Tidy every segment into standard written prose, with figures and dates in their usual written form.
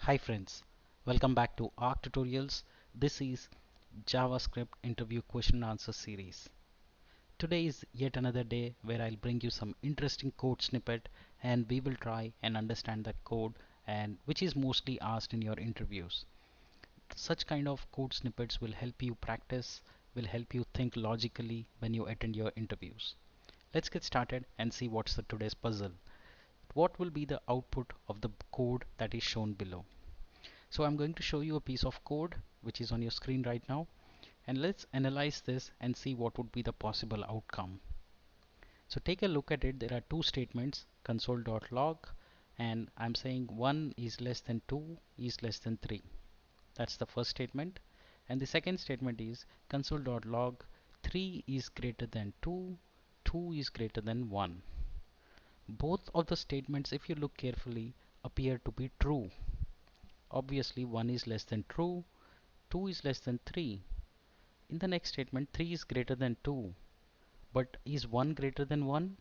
Hi friends, welcome back to Arc Tutorials. This is JavaScript interview question and answer series. Today is yet another day where I'll bring you some interesting code snippet and we will try and understand that code and which is mostly asked in your interviews. Such kind of code snippets will help you practice, will help you think logically when you attend your interviews. Let's get started and see what's the today's puzzle. What will be the output of the code that is shown below? So I'm going to show you a piece of code which is on your screen right now, and let's analyze this and see what would be the possible outcome. So take a look at it. There are two statements, console.log, and I'm saying 1 is less than 2 is less than 3. That's the first statement. And the second statement is console.log 3 is greater than 2, 2 is greater than 1. Both of the statements, if you look carefully, appear to be true. Obviously 1 is less than true, 2 is less than 3. In the next statement 3 is greater than 2, but is 1 greater than 1?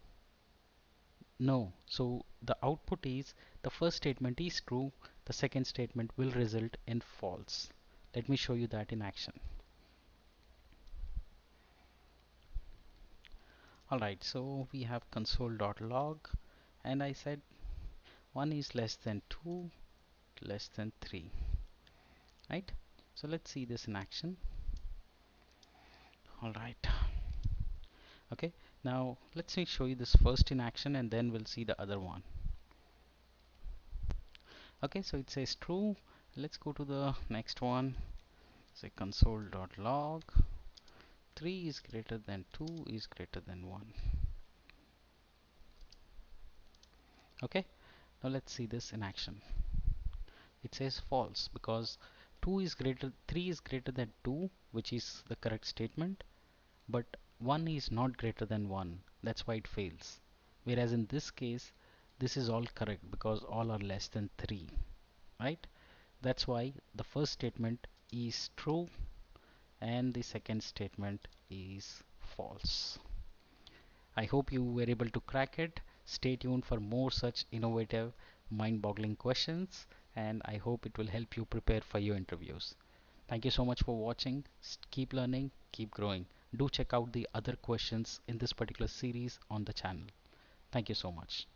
No. So the output is the first statement is true, the second statement will result in false. Let me show you that in action. Alright, so we have console.log and I said 1 is less than 2, less than 3. Right? So let's see this in action. Alright. Okay, now let's me show you this first in action and then we'll see the other one. Okay, so it says true. Let's go to the next one. Say console.log 3 is greater than 2 is greater than 1. Okay, now let's see this in action. It says false because 3 is greater than 2, which is the correct statement, but 1 is not greater than 1. That's why it fails. Whereas in this case, this is all correct because all are less than 3, right? That's why the first statement is true and the second statement is false. I hope you were able to crack it. Stay tuned for more such innovative, mind-boggling questions, and I hope it will help you prepare for your interviews. Thank you so much for watching. Keep learning, keep growing. Do check out the other questions in this particular series on the channel. Thank you so much.